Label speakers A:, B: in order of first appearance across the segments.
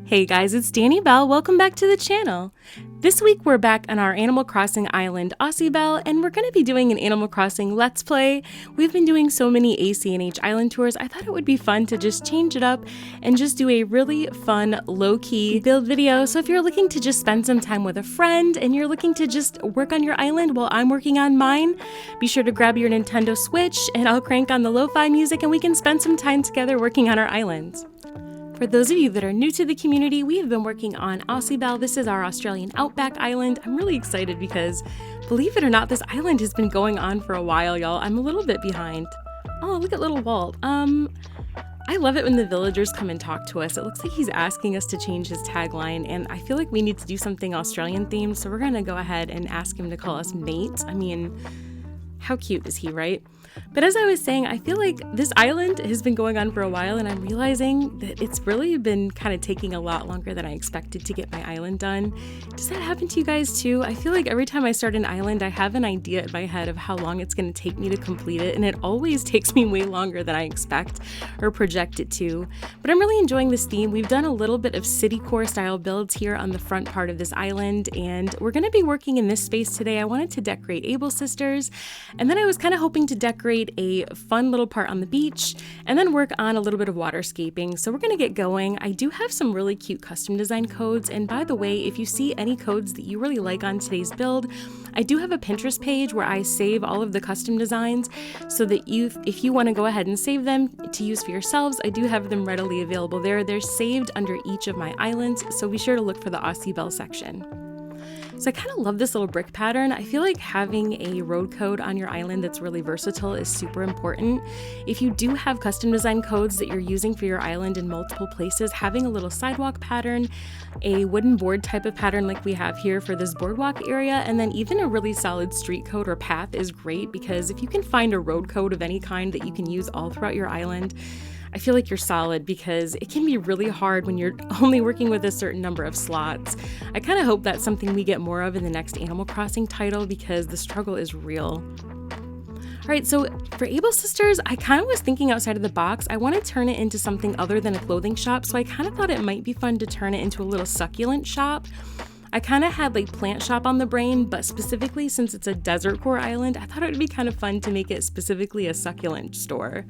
A: Hey guys, it's Danny Bell. Welcome back to the channel. This week we're back on our Animal Crossing island, Aussibelle, and we're going to be doing an Animal Crossing Let's Play. We've been doing so many ACNH Island tours, I thought it would be fun to just change it up and just do a really fun, low-key build video. So if you're looking to just spend some time with a friend and you're looking to just work on your island while I'm working on mine, be sure to grab your Nintendo Switch and I'll crank on the lo-fi music and we can spend some time together working on our islands. For those of you that are new to the community, we have been working on Aussibelle. This is our Australian Outback island. I'm really excited because, believe it or not, this island has been going on for a while, y'all. I'm a little bit behind. Oh, look at little Walt. I love it when the villagers come and talk to us. It looks like he's asking us to change his tagline, and I feel like we need to do something Australian themed, so we're gonna go ahead and ask him to call us mate. I mean, how cute is he, right? But as I was saying, I feel like this island has been going on for a while and I'm realizing that it's really been kind of taking a lot longer than I expected to get my island done. Does that happen to you guys too? I feel like every time I start an island, I have an idea in my head of how long it's going to take me to complete it, and it always takes me way longer than I expect or project it to. But I'm really enjoying this theme. We've done a little bit of citycore style builds here on the front part of this island, and we're going to be working in this space today. I wanted to decorate Able Sisters, and then I was kind of hoping to decorate a fun little part on the beach and then work on a little bit of waterscaping. So we're going to get going. I do have some really cute custom design codes, and by the way, if you see any codes that you really like on today's build, I do have a Pinterest page where I save all of the custom designs so that if you want to go ahead and save them to use for yourselves, I do have them readily available there. They're saved under each of my islands, so be sure to look for the Aussibelle section. So I kind of love this little brick pattern. I feel like having a road code on your island that's really versatile is super important. If you do have custom design codes that you're using for your island in multiple places, having a little sidewalk pattern, a wooden board type of pattern like we have here for this boardwalk area, and then even a really solid street code or path is great, because if you can find a road code of any kind that you can use all throughout your island, I feel like you're solid, because it can be really hard when you're only working with a certain number of slots. I kind of hope that's something we get more of in the next Animal Crossing title, because the struggle is real. Alright, so for Able Sisters, I kind of was thinking outside of the box. I want to turn it into something other than a clothing shop, so I kind of thought it might be fun to turn it into a little succulent shop. I kind of had like plant shop on the brain, but specifically since it's a Desertcore island, I thought it would be kind of fun to make it specifically a succulent store.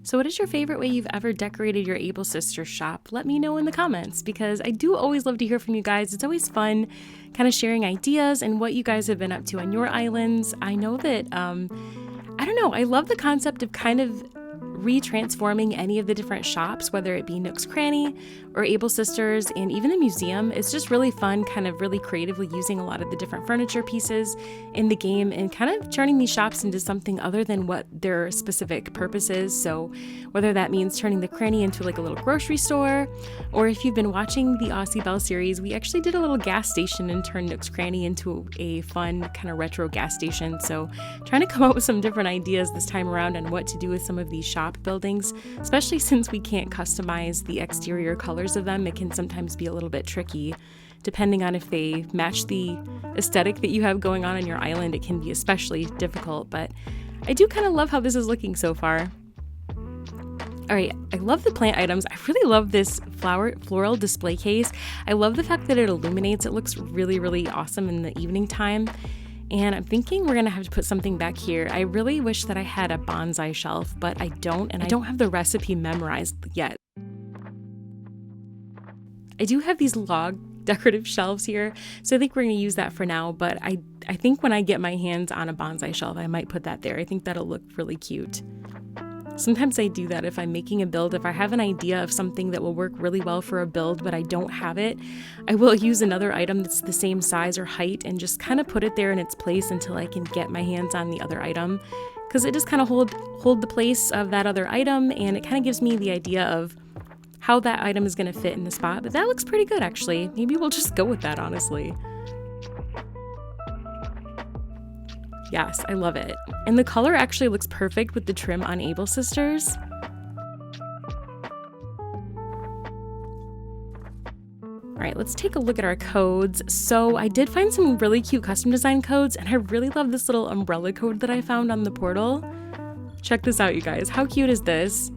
A: So what is your favorite way you've ever decorated your Able Sisters shop? Let me know in the comments, because I do always love to hear from you guys. It's always fun kind of sharing ideas and what you guys have been up to on your islands. I know that, I don't know, I love the concept of kind of retransforming any of the different shops, whether it be Nook's Cranny or Able Sisters and even the museum. It's just really fun, kind of really creatively using a lot of the different furniture pieces in the game and kind of turning these shops into something other than what their specific purpose is. So whether that means turning the cranny into like a little grocery store, or if you've been watching the Aussibelle series, we actually did a little gas station and turned Nook's Cranny into a fun kind of retro gas station. So trying to come up with some different ideas this time around on what to do with some of these shop buildings, especially since we can't customize the exterior colors of them. It can sometimes be a little bit tricky depending on if they match the aesthetic that you have going on your island. It can be especially difficult, but I do kind of love how this is looking so far. All right, I love the plant items. I really love this floral display case. I love the fact that it illuminates. It looks really, really awesome in the evening time. And I'm thinking we're gonna have to put something back here. I really wish that I had a bonsai shelf, but I don't, and I don't have the recipe memorized yet. I do have these log decorative shelves here, so I think we're gonna use that for now, but I think when I get my hands on a bonsai shelf, I might put that there. I think that'll look really cute. Sometimes I do that if I'm making a build. If I have an idea of something that will work really well for a build, but I don't have it, I will use another item that's the same size or height and just kind of put it there in its place until I can get my hands on the other item, because it just kind of hold the place of that other item, and it kind of gives me the idea of how that item is going to fit in the spot. But that looks pretty good, actually. Maybe we'll just go with that, honestly. Yes, I love it. And the color actually looks perfect with the trim on Able Sisters. All right, let's take a look at our codes. So I did find some really cute custom design codes, and I really love this little umbrella code that I found on the portal. Check this out, you guys. How cute is this?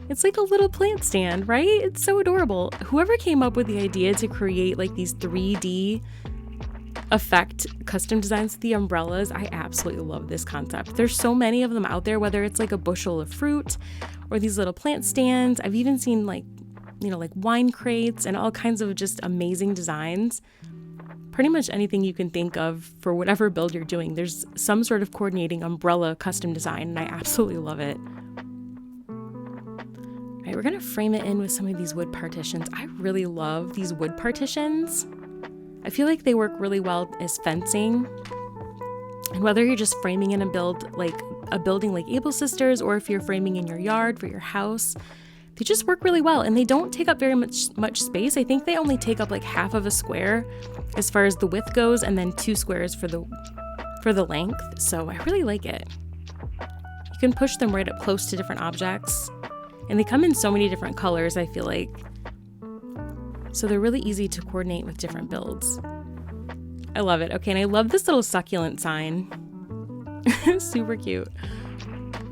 A: It's like a little plant stand, right? It's so adorable. Whoever came up with the idea to create like these 3D effect custom designs with the umbrellas, I absolutely love this concept. There's so many of them out there, whether it's like a bushel of fruit or these little plant stands. I've even seen like, you know, like wine crates and all kinds of just amazing designs. Pretty much anything you can think of for whatever build you're doing, there's some sort of coordinating umbrella custom design, and I absolutely love it. All right, we're gonna frame it in with some of these wood partitions. I really love these wood partitions. I feel like they work really well as fencing. And whether you're just framing in a building like Able Sisters, or if you're framing in your yard for your house, they just work really well, and they don't take up very much space. I think they only take up like half of a square as far as the width goes, and then 2 squares for the length. So I really like it. You can push them right up close to different objects, and they come in so many different colors, I feel like. So they're really easy to coordinate with different builds. I love it. Okay, and I love this little succulent sign. Super cute.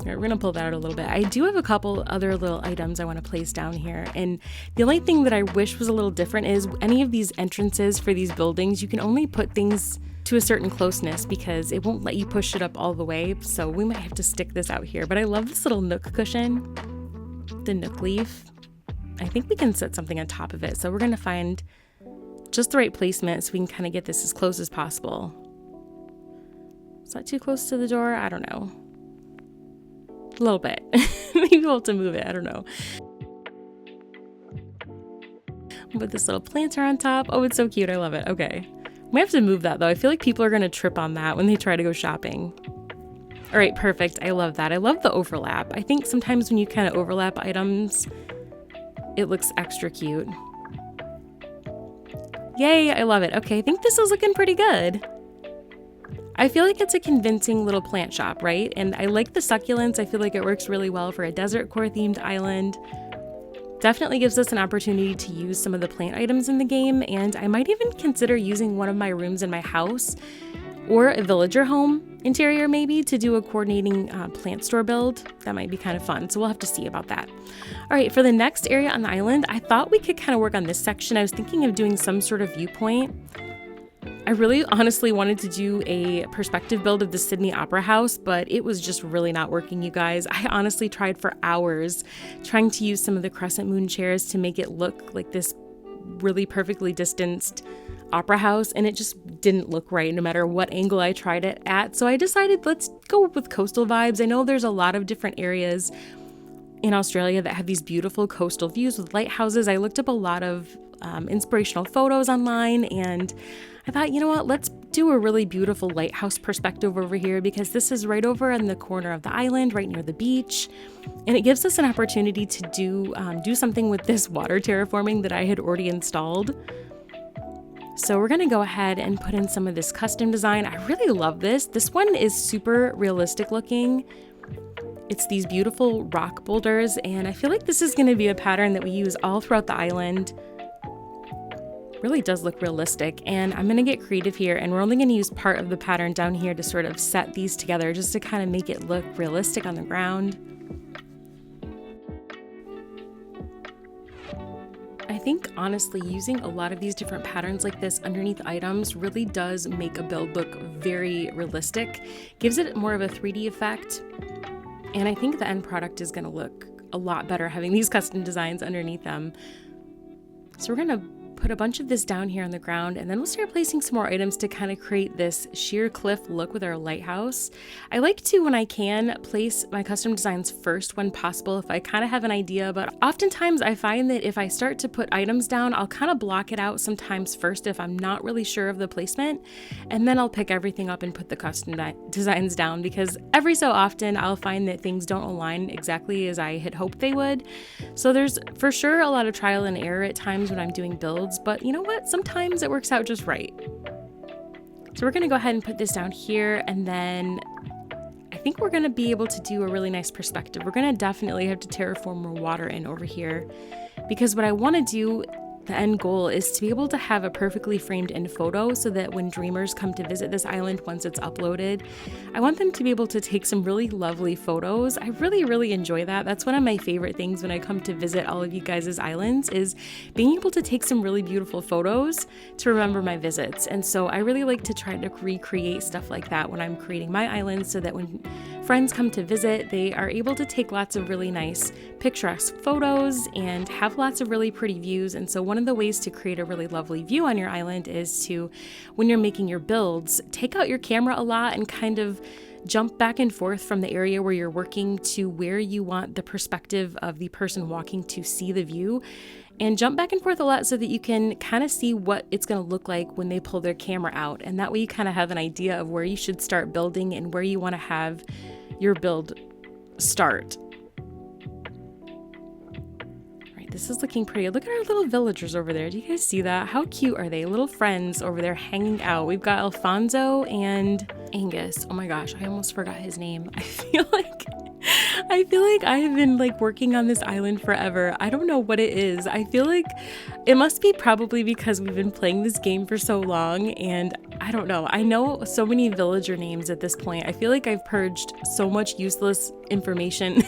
A: All right, we're gonna pull that out a little bit. I do have a couple other little items I want to place down here, and the only thing that I wish was a little different is any of these entrances for these buildings, you can only put things to a certain closeness because it won't let you push it up all the way, so we might have to stick this out here. But I love this little nook cushion, the nook leaf. I think we can set something on top of it, so we're gonna find just the right placement so we can kind of get this as close as possible. Is that too close to the door? I don't know. A little bit. Maybe we'll have to move it. I don't know. Put this little planter on top. Oh, it's so cute. I love it. Okay. We have to move that though. I feel like people are going to trip on that when they try to go shopping. All right, perfect. I love that. I love the overlap. I think sometimes when you kind of overlap items, it looks extra cute. Yay, I love it. Okay, I think this is looking pretty good. I feel like it's a convincing little plant shop, right? And I like the succulents. I feel like it works really well for a Desertcore themed island. Definitely gives us an opportunity to use some of the plant items in the game, and I might even consider using one of my rooms in my house or a villager home interior maybe to do a coordinating plant store build. That might be kind of fun, so we'll have to see about that. All right, for the next area on the island, I thought we could kind of work on this section. I was thinking of doing some sort of viewpoint. I really honestly wanted to do a perspective build of the Sydney Opera House, but it was just really not working, you guys. I honestly tried for hours trying to use some of the crescent moon chairs to make it look like this really perfectly distanced opera house, and it just didn't look right no matter what angle I tried it at. So I decided let's go with coastal vibes. I know there's a lot of different areas in Australia that have these beautiful coastal views with lighthouses. I looked up a lot of inspirational photos online, and I thought, you know what, let's do a really beautiful lighthouse perspective over here because this is right over in the corner of the island, right near the beach. And it gives us an opportunity to do something with this water terraforming that I had already installed. So we're gonna go ahead and put in some of this custom design. I really love this. This one is super realistic looking. It's these beautiful rock boulders, and I feel like this is gonna be a pattern that we use all throughout the island. Really does look realistic, and I'm gonna get creative here, and we're only gonna use part of the pattern down here to sort of set these together just to kind of make it look realistic on the ground. I think honestly using a lot of these different patterns like this underneath items really does make a build look very realistic, gives it more of a 3D effect, and I think the end product is gonna look a lot better having these custom designs underneath them. So we're gonna put a bunch of this down here on the ground, and then we'll start placing some more items to kind of create this sheer cliff look with our lighthouse. I like to, when I can, place my custom designs first when possible if I kind of have an idea, but oftentimes I find that if I start to put items down, I'll kind of block it out sometimes first if I'm not really sure of the placement, and then I'll pick everything up and put the custom designs down, because every so often I'll find that things don't align exactly as I had hoped they would. So there's for sure a lot of trial and error at times when I'm doing builds, but you know what? Sometimes it works out just right. So we're gonna go ahead and put this down here, and then I think we're gonna be able to do a really nice perspective. We're gonna definitely have to terraform more water in over here, because what I wanna do the end goal is to be able to have a perfectly framed in photo so that when dreamers come to visit this island once it's uploaded, I want them to be able to take some really lovely photos. I really enjoy that. That's one of my favorite things when I come to visit all of you guys' islands, is being able to take some really beautiful photos to remember my visits. And so I really like to try to recreate stuff like that when I'm creating my island, so that when friends come to visit, they are able to take lots of really nice picturesque photos and have lots of really pretty views. And so one of the ways to create a really lovely view on your island is to, when you're making your builds, take out your camera a lot and kind of jump back and forth from the area where you're working to where you want the perspective of the person walking to see the view, and jump back and forth a lot so that you can kind of see what it's going to look like when they pull their camera out. And that way you kind of have an idea of where you should start building and where you want to have your build start. This is looking pretty. Look at our little villagers over there. Do you guys see that? How cute are they? Little friends over there hanging out. We've got Alfonso and Angus. Oh my gosh, I almost forgot his name. I feel like I have been like working on this island forever. I don't know what it is. I feel like it must be probably because we've been playing this game for so long, and I don't know. I know so many villager names at this point. I feel like I've purged so much useless information.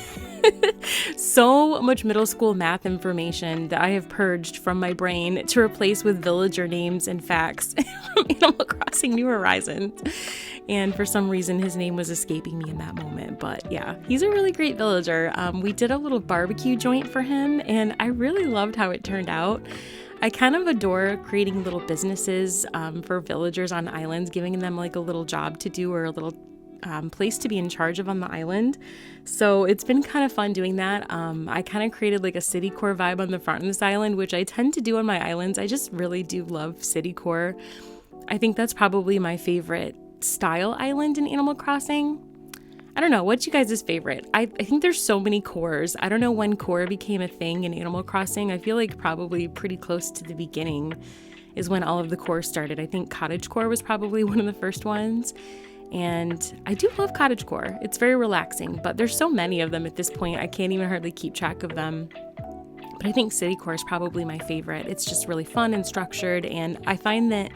A: So much middle school math information that I have purged from my brain to replace with villager names and facts from Animal Crossing New Horizons. And for some reason, his name was escaping me in that moment. But yeah, he's a really great villager. We did a little barbecue joint for him, and I really loved how it turned out. I kind of adore creating little businesses for villagers on islands, giving them like a little job to do or a little place to be in charge of on the island. So it's been kind of fun doing that. I kind of created like a citycore vibe on the front of this island, which I tend to do on my islands. I just really do love citycore. I think that's probably my favorite style island in Animal Crossing. I don't know, what's you guys' favorite? I think there's so many cores. I don't know when core became a thing in Animal Crossing. I feel like probably pretty close to the beginning is when all of the cores started. I think cottagecore was probably one of the first ones. And I do love cottagecore. It's very relaxing, but there's so many of them at this point, I can't even hardly keep track of them. But I think citycore is probably my favorite. It's just really fun and structured, and I find that,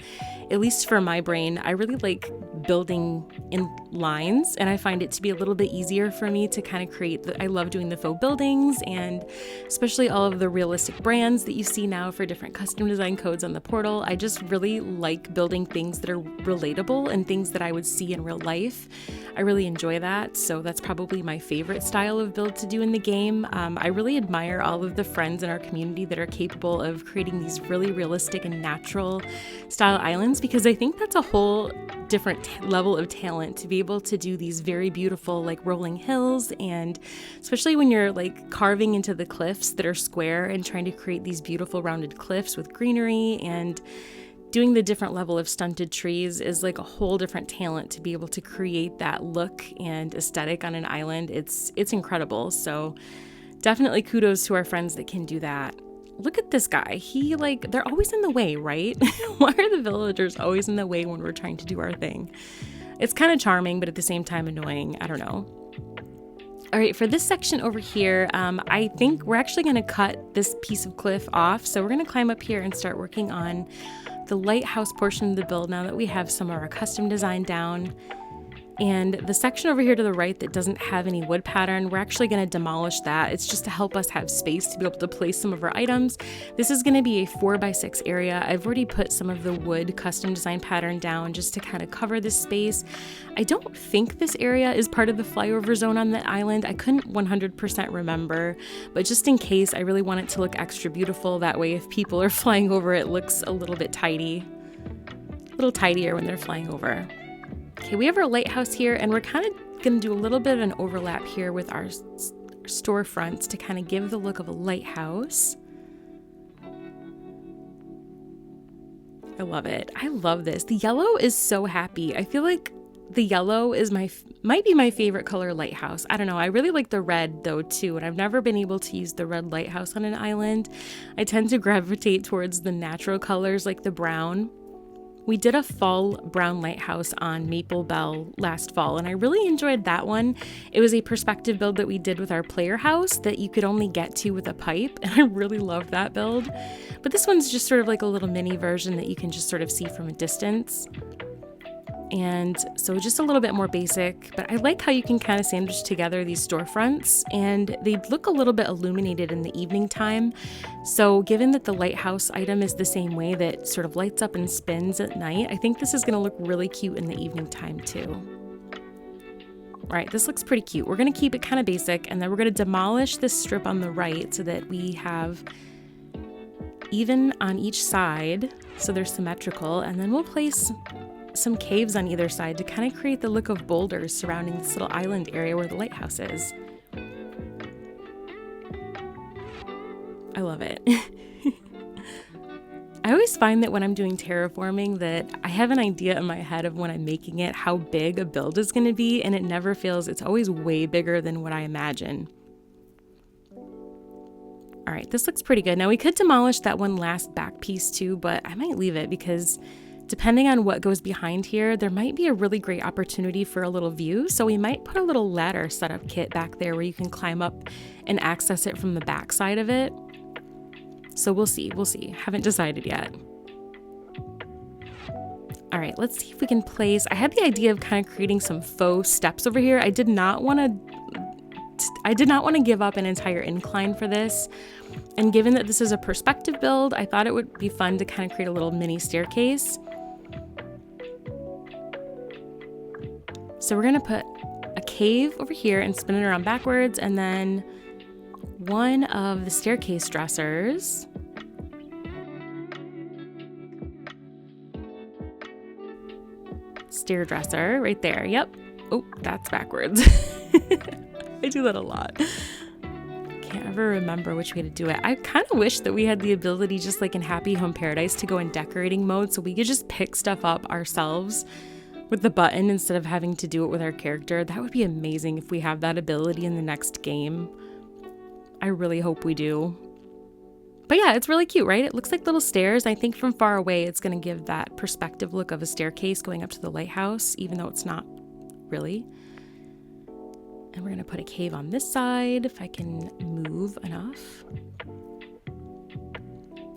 A: at least for my brain, I really like building in lines, and I find it to be a little bit easier for me to kind of create. I love doing the faux buildings, and especially all of the realistic brands that you see now for different custom design codes on the portal. I just really like building things that are relatable and things that I would see in real life. I really enjoy that, so that's probably my favorite style of build to do in the game. I really admire all of the friends in our community that are capable of creating these really realistic and natural style islands, because I think that's a whole different level of talent to be able to do these very beautiful like rolling hills, and especially when you're like carving into the cliffs that are square and trying to create these beautiful rounded cliffs with greenery, and doing the different level of stunted trees is like a whole different talent to be able to create that look and aesthetic on an island. It's incredible. So definitely kudos to our friends that can do that. Look at this guy. They're always in the way, right? Why are the villagers always in the way when we're trying to do our thing? It's kind of charming, but at the same time annoying. I don't know. All right, for this section over here, I think we're actually going to cut this piece of cliff off. So we're going to climb up here and start working on the lighthouse portion of the build now that we have some of our custom design down. And the section over here to the right that doesn't have any wood pattern, we're actually going to demolish that. It's just to help us have space to be able to place some of our items. This is going to be a 4x6 area. I've already put some of the wood custom design pattern down just to kind of cover this space. I don't think this area is part of the flyover zone on the island. I couldn't 100% remember, but just in case, I really want it to look extra beautiful. That way, if people are flying over, it looks a little bit tidy, a little tidier when they're flying over. Okay, we have our lighthouse here, and we're kind of going to do a little bit of an overlap here with our storefronts to kind of give the look of a lighthouse. I love it. I love this. The yellow is so happy. I feel like the yellow is might be my favorite color lighthouse. I don't know. I really like the red though too, and I've never been able to use the red lighthouse on an island. I tend to gravitate towards the natural colors like the brown. We did a fall brown lighthouse on Maple Bell last fall, and I really enjoyed that one. It was a perspective build that we did with our player house that you could only get to with a pipe, and I really loved that build. But this one's just sort of like a little mini version that you can just sort of see from a distance. And so just a little bit more basic, but I like how you can kind of sandwich together these storefronts, and they look a little bit illuminated in the evening time. So given that the lighthouse item is the same way that sort of lights up and spins at night, I think this is going to look really cute in the evening time too. All right, this looks pretty cute. We're going to keep it kind of basic, and then we're going to demolish this strip on the right so that we have even on each side, so they're symmetrical, and then we'll place some caves on either side to kind of create the look of boulders surrounding this little island area where the lighthouse is. I love it. I always find that when I'm doing terraforming that I have an idea in my head of when I'm making it how big a build is going to be, and it never feels, it's always way bigger than what I imagine. All right, this looks pretty good. Now we could demolish that one last back piece too, but I might leave it because depending on what goes behind here, there might be a really great opportunity for a little view. So we might put a little ladder setup kit back there where you can climb up and access it from the back side of it. So we'll see. Haven't decided yet. All right, let's see if we can place, I had the idea of kind of creating some faux steps over here. I did not want to give up an entire incline for this. And given that this is a perspective build, I thought it would be fun to kind of create a little mini staircase. So we're gonna put a cave over here and spin it around backwards, and then one of the staircase dressers. Stair dresser right there, yep. Oh, that's backwards. I do that a lot. Can't ever remember which way to do it. I kind of wish that we had the ability, just like in Happy Home Paradise, to go in decorating mode so we could just pick stuff up ourselves with the button instead of having to do it with our character. That would be amazing if we have that ability in the next game. I really hope we do. But yeah, it's really cute, right? It looks like little stairs. I think from far away, it's going to give that perspective look of a staircase going up to the lighthouse, even though it's not really. And we're going to put a cave on this side, if I can move enough.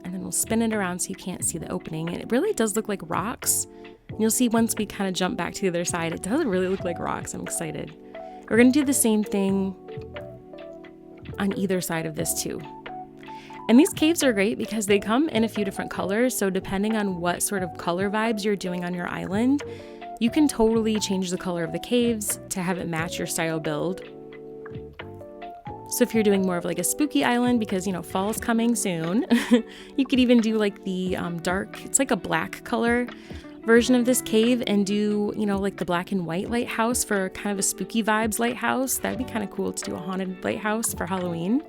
A: And then we'll spin it around so you can't see the opening. And it really does look like rocks. And you'll see once we kind of jump back to the other side, it does really look like rocks. I'm excited. We're going to do the same thing on either side of this too. And these caves are great because they come in a few different colors. So depending on what sort of color vibes you're doing on your island, you can totally change the color of the caves to have it match your style build. So if you're doing more of like a spooky island, because you know fall's coming soon, you could even do like the dark, it's like a black color version of this cave, and do, you know, like the black and white lighthouse for kind of a spooky vibes lighthouse. That'd be kind of cool to do a haunted lighthouse for Halloween.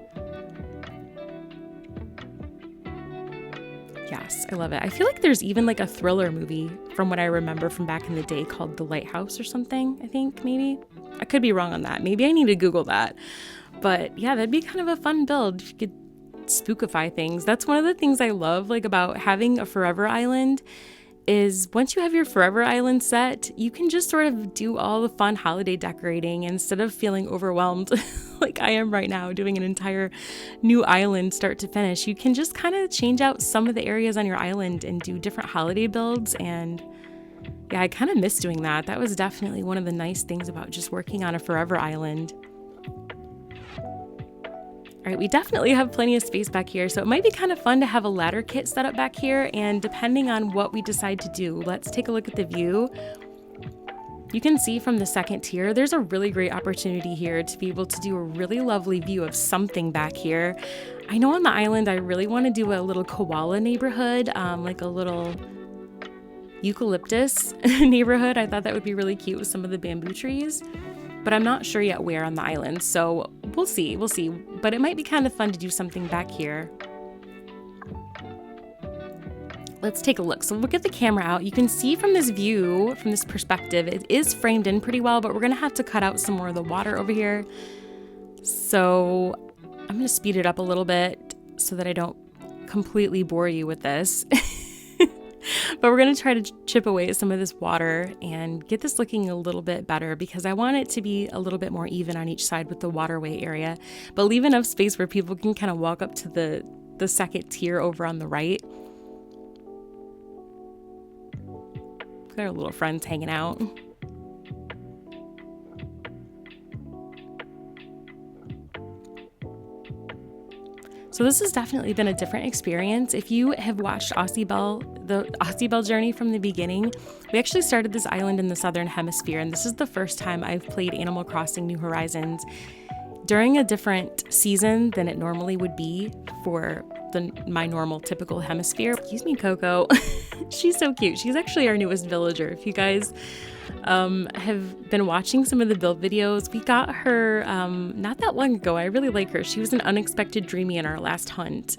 A: Yes, I love it. I feel like there's even like a thriller movie from what I remember from back in the day called The Lighthouse or something, I think, maybe. I could be wrong on that. Maybe I need to Google that. But yeah, that'd be kind of a fun build if you could spookify things. That's one of the things I love like about having a forever island, is once you have your forever island set, you can just sort of do all the fun holiday decorating instead of feeling overwhelmed like I am right now doing an entire new island start to finish. You can just kind of change out some of the areas on your island and do different holiday builds. And yeah, I kind of miss doing that. That was definitely one of the nice things about just working on a forever island. All right, we definitely have plenty of space back here, so it might be kind of fun to have a ladder kit set up back here, and depending on what we decide to do, let's take a look at the view. You can see from the second tier, there's a really great opportunity here to be able to do a really lovely view of something back here. I know on the island, I really want to do a little koala neighborhood, like a little eucalyptus neighborhood. I thought that would be really cute with some of the bamboo trees. But I'm not sure yet where on the island, so we'll see. But it might be kind of fun to do something back here. Let's take a look. So we'll get the camera out. You can see from this view, from this perspective, it is framed in pretty well, but we're gonna have to cut out some more of the water over here. So I'm gonna speed it up a little bit so that I don't completely bore you with this. But we're going to try to chip away at some of this water and get this looking a little bit better because I want it to be a little bit more even on each side with the waterway area, but leave enough space where people can kind of walk up to the second tier over on the right. Got our little friends hanging out. So this has definitely been a different experience. If you have watched Aussibelle, the Aussibelle journey from the beginning, we actually started this island in the southern hemisphere, and this is the first time I've played Animal Crossing New Horizons during a different season than it normally would be for my normal typical hemisphere. Excuse me, Coco. She's so cute. She's actually our newest villager. If you guys have been watching some of the build videos, we got her not that long ago. I really like her. She was an unexpected dreamie in our last hunt.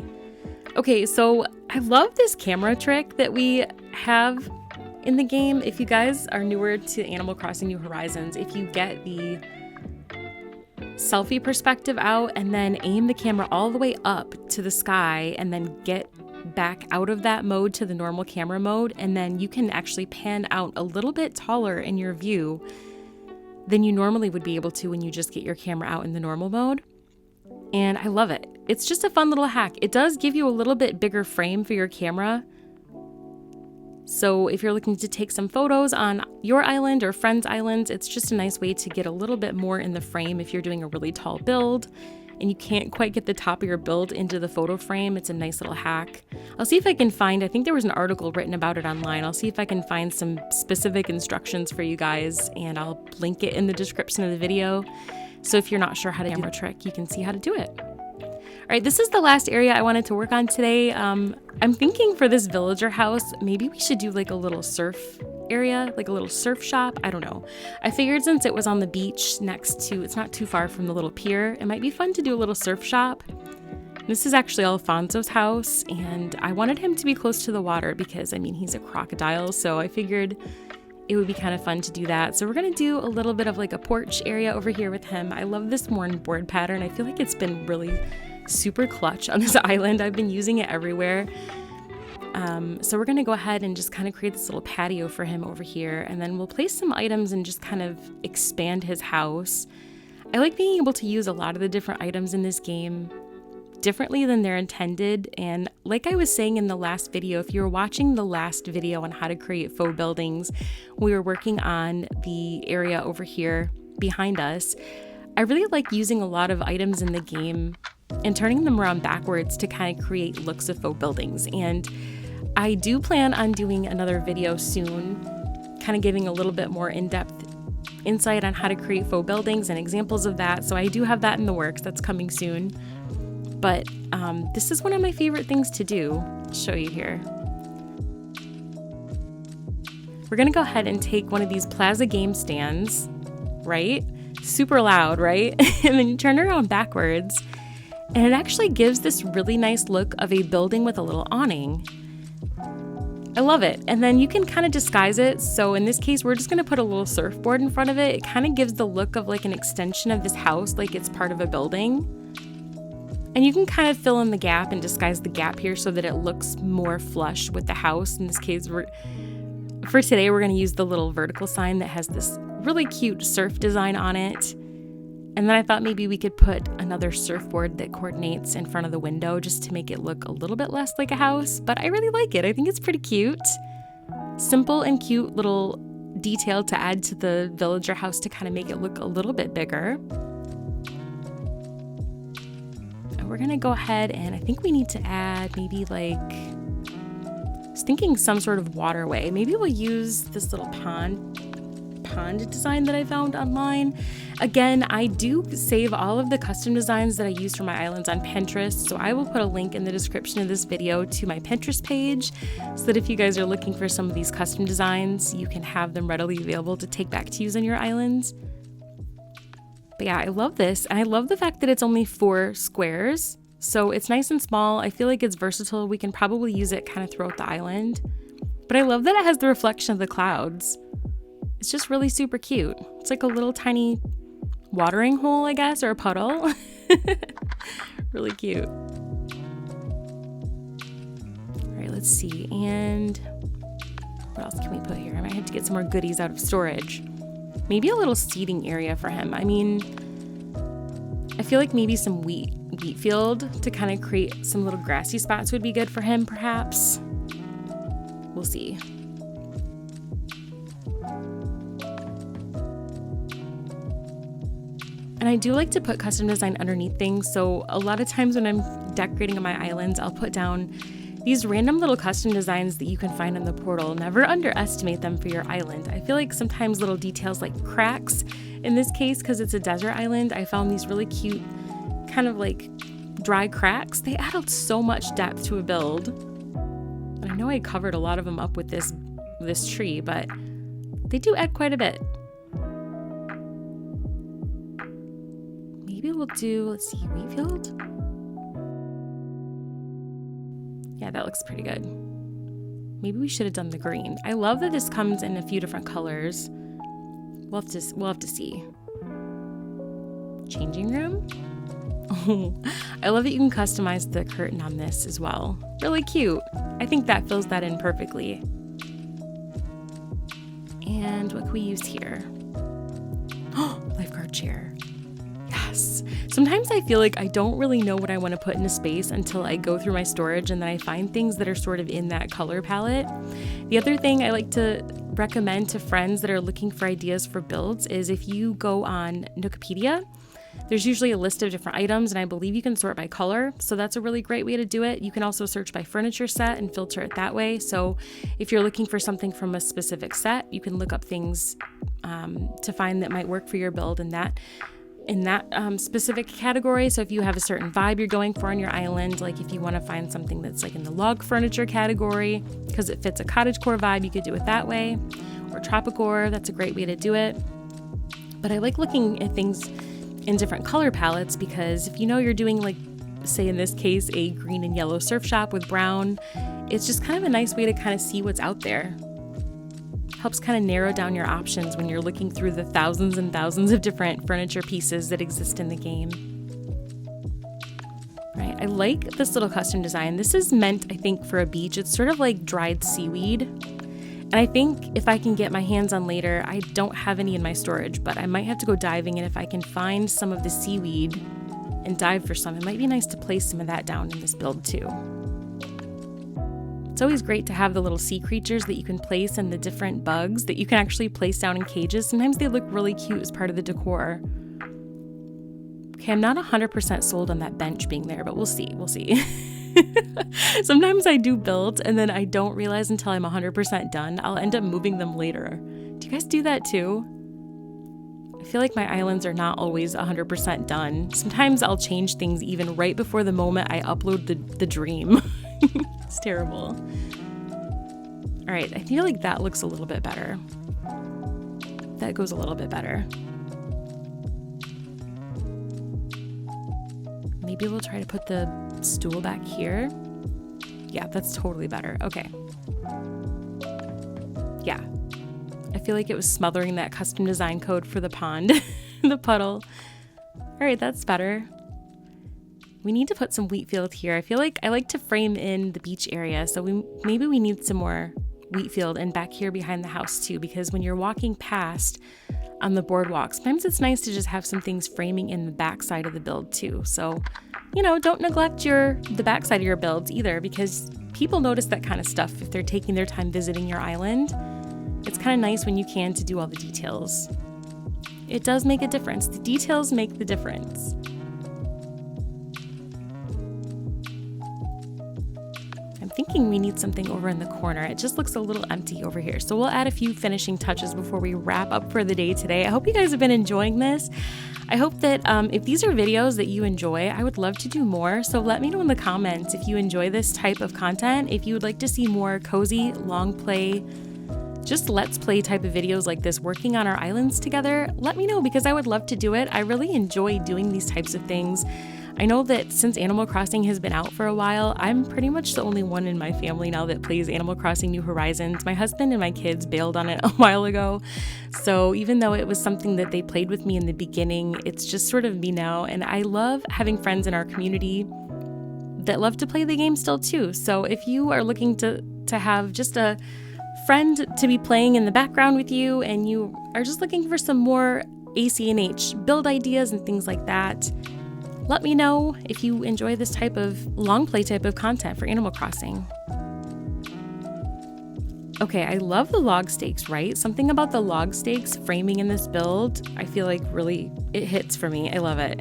A: Okay, so I love this camera trick that we have in the game. If you guys are newer to Animal Crossing New Horizons, if you get the selfie perspective out and then aim the camera all the way up to the sky and then get back out of that mode to the normal camera mode, and then you can actually pan out a little bit taller in your view than you normally would be able to when you just get your camera out in the normal mode. And I love it. It's just a fun little hack. It does give you a little bit bigger frame for your camera. So if you're looking to take some photos on your island or friends' islands, it's just a nice way to get a little bit more in the frame if you're doing a really tall build and you can't quite get the top of your build into the photo frame. It's a nice little hack. I'll see if I can find, I think there was an article written about it online. I'll see if I can find some specific instructions for you guys, and I'll link it in the description of the video. So if you're not sure how to do a trick, you can see how to do it. All right, this is the last area I wanted to work on today. I'm thinking for this villager house, maybe we should do like a little surf area, like a little surf shop. I don't know. I figured since it was on the beach next to, it's not too far from the little pier, it might be fun to do a little surf shop. This is actually Alfonso's house, and I wanted him to be close to the water because, I mean, he's a crocodile, so I figured it would be kind of fun to do that. So we're going to do a little bit of like a porch area over here with him. I love this worn board pattern. I feel like it's been really super clutch on this island. I've been using it everywhere. So we're going to go ahead and just kind of create this little patio for him over here, and then we'll place some items and just kind of expand his house. I like being able to use a lot of the different items in this game differently than they're intended. And like I was saying in the last video, if you're watching the last video on how to create faux buildings, we were working on the area over here behind us. I really like using a lot of items in the game and turning them around backwards to kind of create looks of faux buildings. And I do plan on doing another video soon, kind of giving a little bit more in-depth insight on how to create faux buildings and examples of that. So I do have that in the works. That's coming soon. But this is one of my favorite things to do. I'll show you here. We're gonna go ahead and take one of these Plaza game stands, right? Super loud, right? And then you turn it around backwards, and it actually gives this really nice look of a building with a little awning. I love it. And then you can kind of disguise it. So in this case, we're just gonna put a little surfboard in front of it. It kind of gives the look of like an extension of this house, like it's part of a building. And you can kind of fill in the gap and disguise the gap here so that it looks more flush with the house. In this case, for today, we're gonna use the little vertical sign that has this really cute surf design on it. And then I thought maybe we could put another surfboard that coordinates in front of the window just to make it look a little bit less like a house, but I really like it. I think it's pretty cute. Simple and cute little detail to add to the villager house to kind of make it look a little bit bigger. And we're gonna go ahead and I think we need to add maybe like, I was thinking some sort of waterway. Maybe we'll use this little pond design that I found online. Again, I do save all of the custom designs that I use for my islands on Pinterest, so I will put a link in the description of this video to my Pinterest page so that if you guys are looking for some of these custom designs, you can have them readily available to take back to use on your islands. But yeah, I love this, and I love the fact that it's only 4 squares, so it's nice and small. I feel like it's versatile. We can probably use it kind of throughout the island, but I love that it has the reflection of the clouds. It's just really super cute. It's like a little tiny watering hole, I guess, or a puddle. Really cute. All right, let's see. And What else can we put here? I might have to get some more goodies out of storage. Maybe a little seating area for him. I mean, I feel like maybe some wheat field to kind of create some little grassy spots would be good for him, perhaps. We'll see. And I do like to put custom design underneath things, so a lot of times when I'm decorating on my islands, I'll put down these random little custom designs that you can find on the portal. Never underestimate them for your island. I feel like sometimes little details like cracks, in this case, because it's a desert island, I found these really cute kind of like dry cracks. They added so much depth to a build. And I know I covered a lot of them up with this tree, but they do add quite a bit. Maybe we'll do, let's see, wheat field? Yeah, that looks pretty good. Maybe we should have done the green. I love that this comes in a few different colors. We'll have to see. Changing room? Oh, I love that you can customize the curtain on this as well. Really cute. I think that fills that in perfectly. And what can we use here? Oh, lifeguard chair. Yes. Sometimes I feel like I don't really know what I want to put in a space until I go through my storage and then I find things that are sort of in that color palette. The other thing I like to recommend to friends that are looking for ideas for builds is if you go on Wikipedia, there's usually a list of different items, and I believe you can sort by color, so that's a really great way to do it. You can also search by furniture set and filter it that way. So if you're looking for something from a specific set, you can look up things to find that might work for your build in that specific category. So if you have a certain vibe you're going for on your island, like if you want to find something that's like in the log furniture category because it fits a cottagecore vibe, you could do it that way. Or tropicore, that's a great way to do it. But I like looking at things in different color palettes because if you know you're doing, like, say in this case, a green and yellow surf shop with brown, it's just kind of a nice way to kind of see what's out there. Helps kind of narrow down your options when you're looking through the thousands and thousands of different furniture pieces that exist in the game. Right, I like this little custom design. This is meant, I think, for a beach. It's sort of like dried seaweed. And I think if I can get my hands on later, I don't have any in my storage, but I might have to go diving, and if I can find some of the seaweed and dive for some, it might be nice to place some of that down in this build too. It's always great to have the little sea creatures that you can place and the different bugs that you can actually place down in cages. Sometimes they look really cute as part of the decor. Okay, I'm not 100% sold on that bench being there, but we'll see. Sometimes I do builds and then I don't realize until I'm 100% done. I'll end up moving them later. Do you guys do that too? I feel like my islands are not always 100% done. Sometimes I'll change things even right before the moment I upload the dream. It's terrible. All right, I feel like that looks a little bit better. That goes a little bit better. Maybe we'll try to put the stool back here. Yeah, that's totally better. Okay. Yeah. I feel like it was smothering that custom design code for the pond, the puddle. All right, that's better. We need to put some wheat field here. I feel like I like to frame in the beach area, so maybe we need some more wheat field and back here behind the house too, because when you're walking past on the boardwalk, sometimes it's nice to just have some things framing in the backside of the build too. So, you know, don't neglect the backside of your builds either, because people notice that kind of stuff if they're taking their time visiting your island. It's kind of nice when you can to do all the details. It does make a difference. The details make the difference. I'm thinking we need something over in the corner. It just looks a little empty over here. So we'll add a few finishing touches before we wrap up for the day today. I hope you guys have been enjoying this. I hope that if these are videos that you enjoy, I would love to do more. So let me know in the comments if you enjoy this type of content, if you would like to see more cozy, long play, just let's play type of videos like this, working on our islands together. Let me know, because I would love to do it. I really enjoy doing these types of things. I know that since Animal Crossing has been out for a while, I'm pretty much the only one in my family now that plays Animal Crossing New Horizons. My husband and my kids bailed on it a while ago. So even though it was something that they played with me in the beginning, it's just sort of me now. And I love having friends in our community that love to play the game still too. So if you are looking to have just a friend to be playing in the background with you and you are just looking for some more ACNH build ideas and things like that, let me know if you enjoy this type of long play type of content for Animal Crossing. Okay, I love the log stakes, right? Something about the log stakes framing in this build, I feel like really it hits for me. I love it.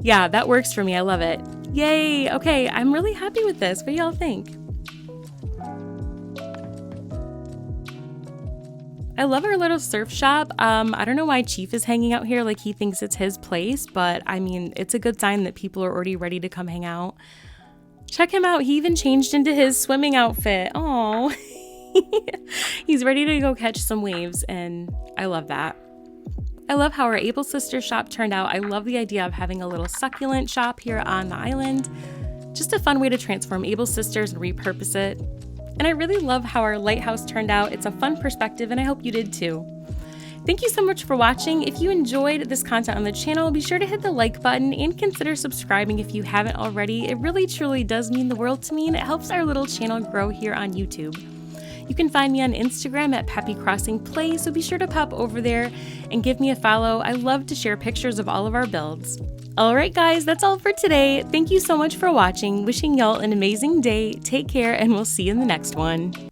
A: Yeah, that works for me. I love it. Yay! Okay, I'm really happy with this. What do y'all think? I love our little surf shop. I don't know why Chief is hanging out here like he thinks it's his place, but I mean, it's a good sign that people are already ready to come hang out. Check him out. He even changed into his swimming outfit. Oh, he's ready to go catch some waves, and I love that. I love how our Able Sisters shop turned out. I love the idea of having a little succulent shop here on the island. Just a fun way to transform Able Sisters and repurpose it. And I really love how our lighthouse turned out. It's a fun perspective, and I hope you did too. Thank you so much for watching. If you enjoyed this content on the channel, be sure to hit the like button and consider subscribing if you haven't already. It really truly does mean the world to me, and it helps our little channel grow here on YouTube. You can find me on Instagram at Peppy Crossing Play, so be sure to pop over there and give me a follow. I love to share pictures of all of our builds. Alright guys, that's all for today. Thank you so much for watching. Wishing y'all an amazing day. Take care, and we'll see you in the next one.